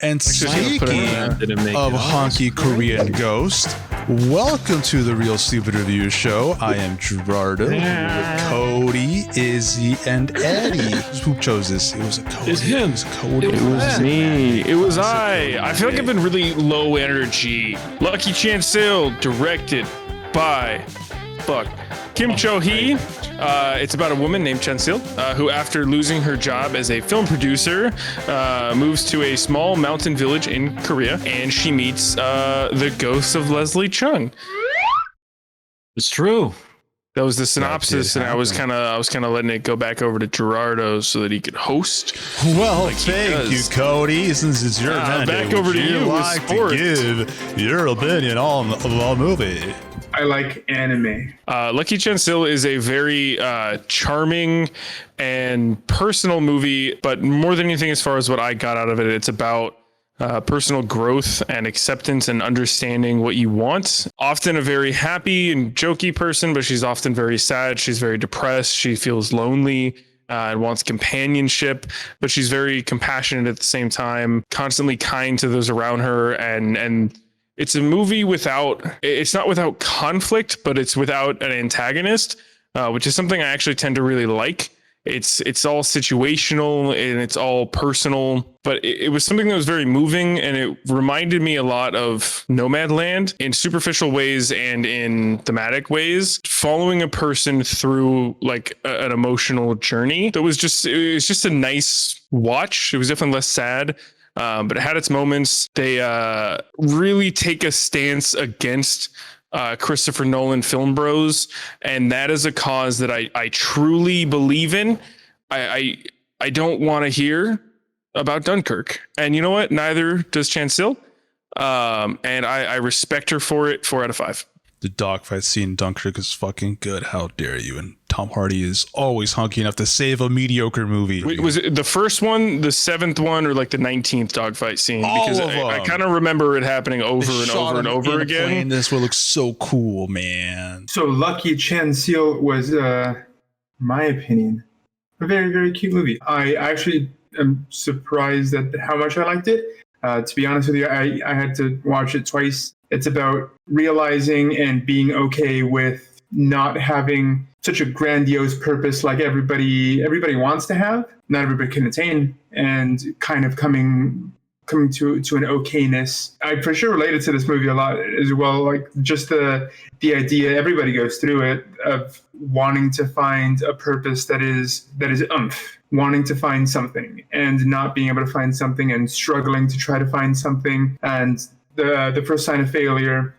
And speaking of honky Korean ghost, welcome to the Real Stupid Review Show. I am Gerardo with Cody, Izzy, and Eddie. Who chose this? It was a Cody. It's him. It was Cody. It was me. It was I feel like I've been really low energy. Lucky Chan-Sil, directed by Kim Cho-hee. It's about a woman named Chan-Sil who, after losing her job as a film producer, moves to a small mountain village in Korea, and she meets the ghost of Leslie Chung. It's true. That was the synopsis, and I was kind of letting it go back over to Gerardo so that he could host. Well, like thank you, Cody. Since it's your event, back over to you. Like to give your opinion on the movie. I like anime. Lucky Chan-Sil is a very charming and personal movie, but more than anything, as far as what I got out of it, it's about personal growth and acceptance and understanding what you want. Often a very happy and jokey person, but she's often very sad. She's very depressed. She feels lonely and wants companionship, but she's very compassionate at the same time, constantly kind to those around her. And it's a movie it's not without conflict, but it's without an antagonist, which is something I actually tend to really like. It's all situational and it's all personal, but it was something that was very moving, and it reminded me a lot of Nomadland in superficial ways and in thematic ways, following a person through like an emotional journey. It was just a nice watch. It was definitely less sad. But it had its moments. They really take a stance against Christopher Nolan film bros, and that is a cause that I truly believe in. I don't want to hear about Dunkirk, and you know what? Neither does Chan-Sil. And I respect her for it. 4 out of 5. The dogfight scene in Dunkirk is fucking good. How dare you? And Tom Hardy is always hunky enough to save a mediocre movie. Wait, was it the first one, the 7th one, or like the 19th dogfight scene? Because I kind of remember it happening over and over and over again. This will look so cool, man. So Lucky Chan-Sil was, my opinion, a very, very cute movie. I actually am surprised at how much I liked it. To be honest with you, I had to watch it twice. It's about realizing and being okay with not having such a grandiose purpose like everybody wants to have. Not everybody can attain, and kind of coming to an okayness. I for sure related to this movie a lot as well. Like just the idea, everybody goes through it, of wanting to find a purpose that is wanting to find something and not being able to find something, and struggling to try to find something, and the first sign of failure,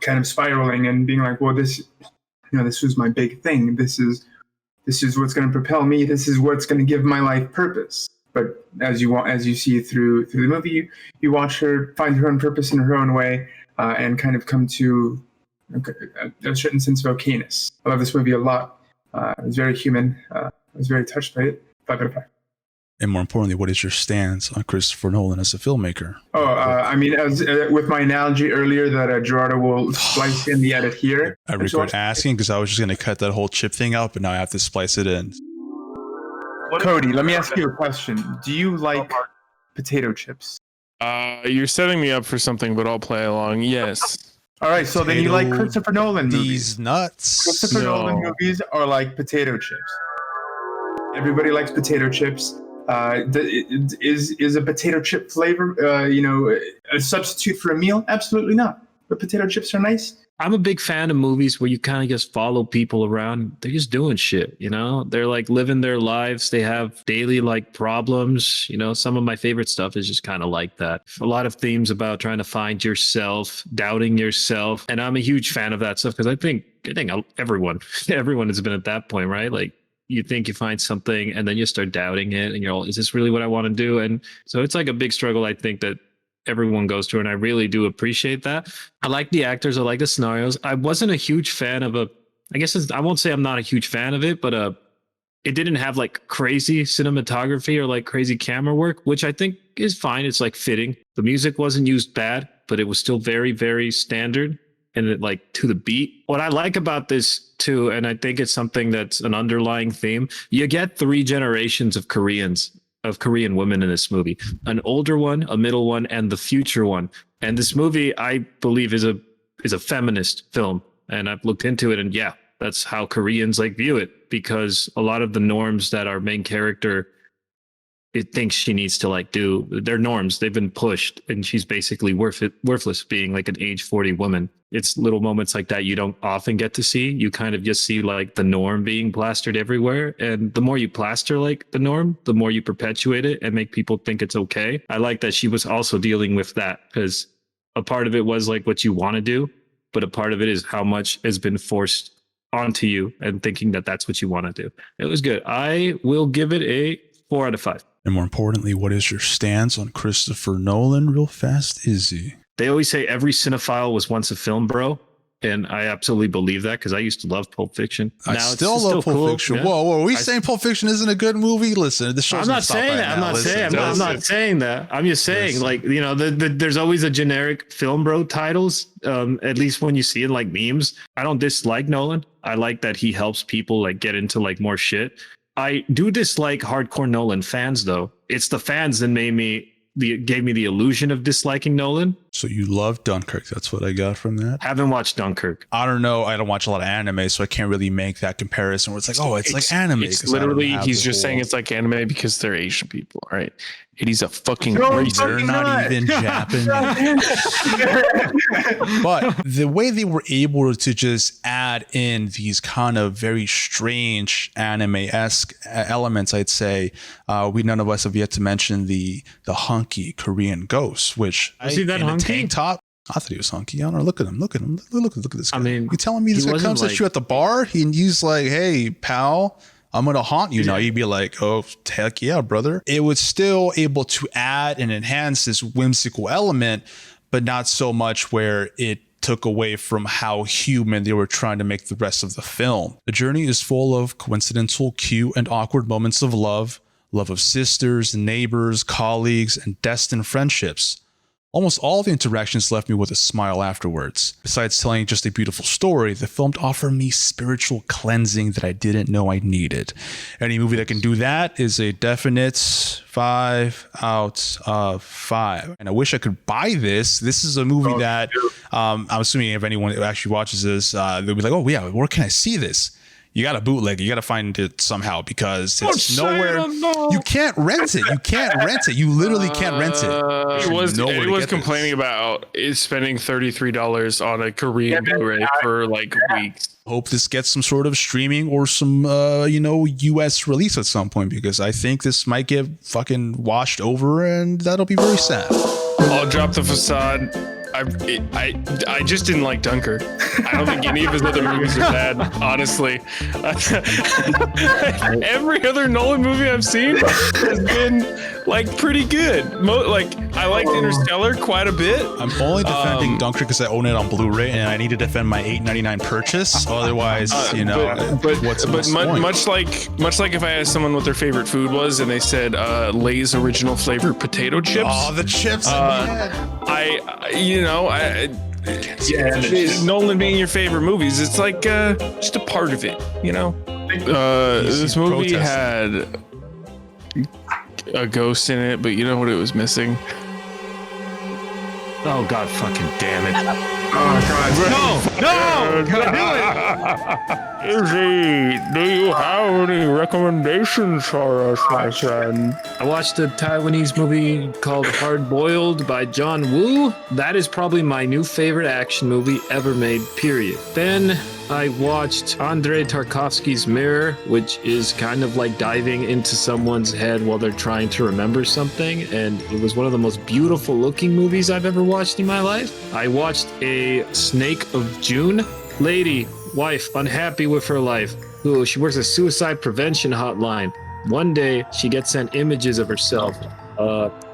kind of spiraling and being like, well, this was my big thing. This is what's going to propel me. This is what's going to give my life purpose. But as you see through the movie, you watch her find her own purpose in her own way, and kind of come to a certain sense of okayness. I love this movie a lot. It was very human. I was very touched by it. 5 out of 5. And more importantly, what is your stance on Christopher Nolan as a filmmaker? I mean, as with my analogy earlier that Gerardo will splice in the edit here. I regret asking, because I was just going to cut that whole chip thing out, but now I have to splice it in. Cody, let me ask you a question. Do you like potato chips? You're setting me up for something, but I'll play along. Yes. All right, so then you like Christopher Nolan movies. These nuts. Christopher Nolan movies are like potato chips. Everybody likes potato chips. Is a potato chip flavor, a substitute for a meal? Absolutely not. But potato chips are nice. I'm a big fan of movies where you kind of just follow people around. They're just doing shit, They're like living their lives. They have daily like problems. Some of my favorite stuff is just kind of like that. A lot of themes about trying to find yourself, doubting yourself. And I'm a huge fan of that stuff, because I think everyone has been at that point, right? Like, you think you find something and then you start doubting it, and you're all, is this really what I want to do? And so it's like a big struggle, I think, that everyone goes through, and I really do appreciate that. I like the actors. I like the scenarios. I wasn't a huge fan of I won't say I'm not a huge fan of it, but it didn't have like crazy cinematography or like crazy camera work, which I think is fine. It's like fitting. The music wasn't used bad, but it was still very, very standard. And it, like, to the beat. What I like about this too, and I think it's something that's an underlying theme, you get 3 generations of Koreans of Korean women in this movie. An older one, a middle one, and the future one. And this movie, I believe, is a feminist film. And I've looked into it, and yeah, that's how Koreans like view it, because a lot of the norms that our main character it thinks she needs to like do, their norms, they've been pushed, and she's basically worthless being like an age 40 woman. It's little moments like that you don't often get to see. You kind of just see like the norm being plastered everywhere. And the more you plaster like the norm, the more you perpetuate it and make people think it's okay. I like that she was also dealing with that, because a part of it was like what you want to do, but a part of it is how much has been forced onto you and thinking that that's what you want to do. It was good. I will give it a 4 out of 5. And more importantly, what is your stance on Christopher Nolan? Real fast, Izzy. They always say every cinephile was once a film bro. And I absolutely believe that, because I used to love Pulp Fiction. I still love Pulp Fiction. Yeah. Whoa, are we saying Pulp Fiction isn't a good movie? Listen, the show's I'm not saying that. I'm not saying that. I'm just saying, like, you know, there's always a generic film bro titles, at least when you see it like memes. I don't dislike Nolan. I like that he helps people like get into like more shit. I do dislike hardcore Nolan fans, though. It's the fans that gave me the illusion of disliking Nolan. So you love Dunkirk. That's what I got from that. Haven't watched Dunkirk. I don't know. I don't watch a lot of anime, so I can't really make that comparison where it's like, oh, it's like anime. It's literally, he's just saying it's like anime because they're Asian people. All right. And he's a fucking racist. They're not even Japanese. But the way they were able to just add in these kind of very strange anime-esque elements, I'd say, none of us have yet to mention the hunky Korean ghost, which is he that hunky? Tank top. I thought he was hunky. I don't know. Look at him. Look at this guy. I mean, you telling me this guy comes at you at the bar? He's like, hey, pal, I'm going to haunt you now. You'd be like, oh, heck yeah, brother. It was still able to add and enhance this whimsical element, but not so much where it took away from how human they were trying to make the rest of the film. The journey is full of coincidental, cute, and awkward moments of love of sisters, neighbors, colleagues, and destined friendships. Almost all the interactions left me with a smile afterwards. Besides telling just a beautiful story, the film offered me spiritual cleansing that I didn't know I needed. Any movie that can do that is a definite 5 out of 5. And I wish I could buy this. This is a movie that I'm assuming if anyone actually watches this, they'll be like, oh yeah, where can I see this? You got to bootleg it. You got to find it somehow, because it's nowhere. You can't rent it. You literally can't rent it. He was complaining about spending $33 on a Korean Blu-ray for like weeks. Hope this gets some sort of streaming or some, US release at some point, because I think this might get fucking washed over, and that'll be very sad. I'll drop the facade. I just didn't like Dunkirk. I don't think any of his other movies are bad, honestly. Every other Nolan movie I've seen has been like pretty good. I liked Interstellar quite a bit. I'm only defending Dunkirk because I own it on Blu-ray, and I need to defend my $8.99 purchase. Otherwise, much like if I asked someone what their favorite food was and they said Lay's original flavor potato chips. Oh, the chips! Nolan being your favorite movies, it's like just a part of it, you know. This movie had a ghost in it, but you know what it was missing? Oh God, fucking damn it! Oh God! No! Can I do it? Izzy, do you have any recommendations for us, my friend? I watched a Taiwanese movie called Hard Boiled by John Woo. That is probably my new favorite action movie ever made, period. Then I watched Andrei Tarkovsky's Mirror, which is kind of like diving into someone's head while they're trying to remember something. And it was one of the most beautiful looking movies I've ever watched in my life. I watched A Snake of June. Lady, wife, unhappy with her life. Ooh, she works a suicide prevention hotline. One day she gets sent images of herself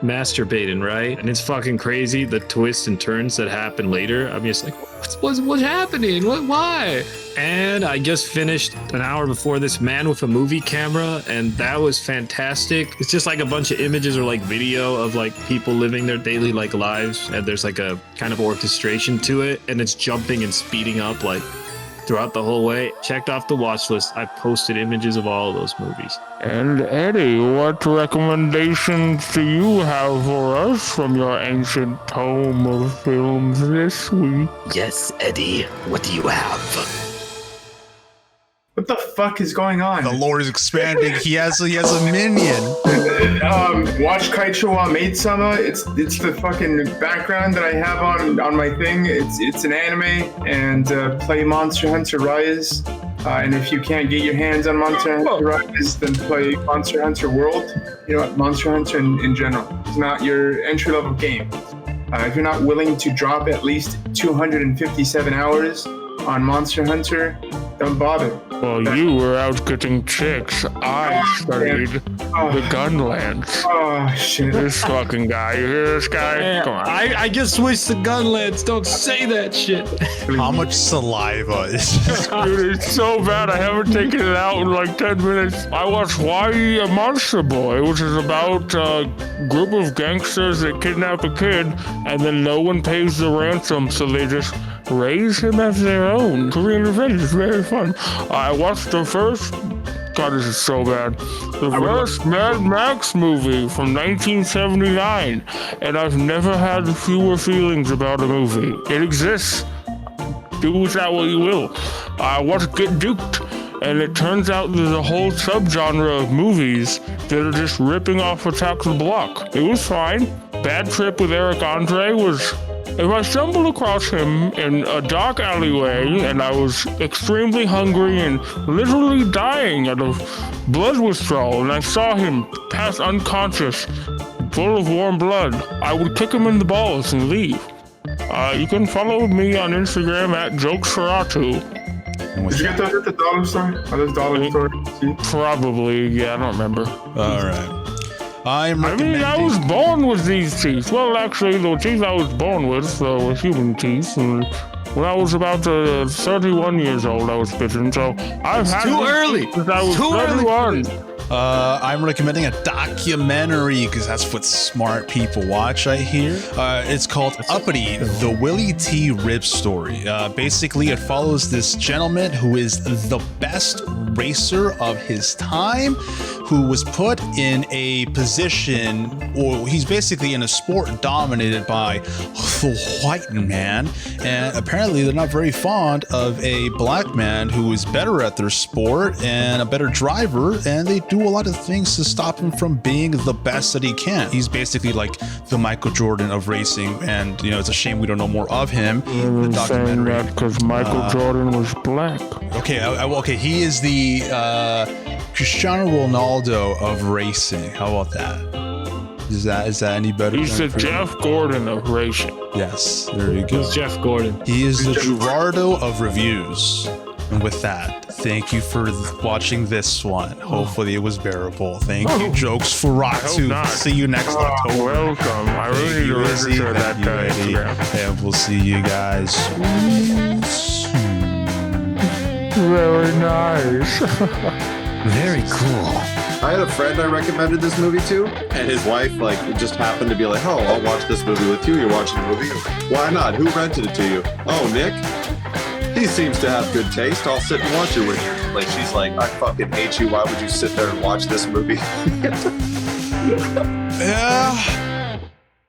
masturbating, right? And it's fucking crazy, the twists and turns that happen later. I'm just like, what's happening? Why? And I just finished an hour before this, Man with a Movie Camera, and that was fantastic. It's just like a bunch of images or like video of like people living their daily like lives, and there's like a kind of orchestration to it, and it's jumping and speeding up like throughout the whole way. Checked off the watch list. I posted images of all of those movies. And Eddie, what recommendations do you have for us from your ancient tome of films this week? Yes, Eddie. What do you have? What the fuck is going on? The lore is expanding. He has a minion. Watch Kaicho wa Maid-sama. It's the fucking background that I have on my thing. It's an anime, and play Monster Hunter Rise. And if you can't get your hands on Monster Hunter Rise, then play Monster Hunter World. You know what? Monster Hunter in general. It's not your entry-level game. If you're not willing to drop at least 257 hours on Monster Hunter, don't bother. While you were out getting chicks, I studied the Gunlands. Oh, shit. This fucking guy. You hear this guy? Come on. I get switched to Gunlands. Don't say that shit. How much saliva is this? Dude, it's so bad. I haven't taken it out in like 10 minutes. I watched Why a Monster Boy, which is about a group of gangsters that kidnap a kid, and then no one pays the ransom, so they just raise him as their own. Korean revenge is very fun. I watched the first, God, this is so bad, the first Mad Max movie from 1979, and I've never had fewer feelings about a movie. It exists. Do with that what you will. I watched Get Duped, and it turns out there's a whole subgenre of movies that are just ripping off Attack the Block. It was fine. Bad Trip with Eric Andre was... If I stumbled across him in a dark alleyway and I was extremely hungry and literally dying out of blood withdrawal, and I saw him pass unconscious, full of warm blood, I would kick him in the balls and leave. You can follow me on Instagram at JokesForatu. Did you get those at the dollar store? Are those dollar stores? Probably, yeah, I don't remember. All right. I was born with these teeth. Well, actually, the teeth I was born with were human teeth. And when I was about 31 years old, I was bitten. So I've had too early. Since I was 31. I'm recommending a documentary because that's what smart people watch, I hear. It's called Uppity, the Willie T. Rib Story. Basically, it follows this gentleman who is the best racer of his time, who was put in a position, or he's basically in a sport dominated by the white man, and apparently they're not very fond of a black man who is better at their sport and a better driver, and they do a lot of things to stop him from being the best that he can. He's basically like the Michael Jordan of racing, and you know, it's a shame we don't know more of him. The documentary, because Michael Jordan was black. Okay, he is the Cristiano Ronaldo of racing. How about that? Is that any better? He's the Jeff Gordon of racing. Yes, there you go. He's Jeff Gordon. He is the Gerardo of reviews. And with that, thank you for watching this one. Hopefully it was bearable. Thank you, Jokes Foratu. See you next October. Welcome. I really need to register that Instagram. And we'll see you guys soon. Very nice. Very cool. I had a friend I recommended this movie to, and his wife just happened to be like, "Oh, I'll watch this movie with you. You're watching the movie. Why not? Who rented it to you? Oh, Nick. He seems to have good taste. I'll sit and watch it with you." Like, she's like, "I fucking hate you. Why would you sit there and watch this movie?" Yeah.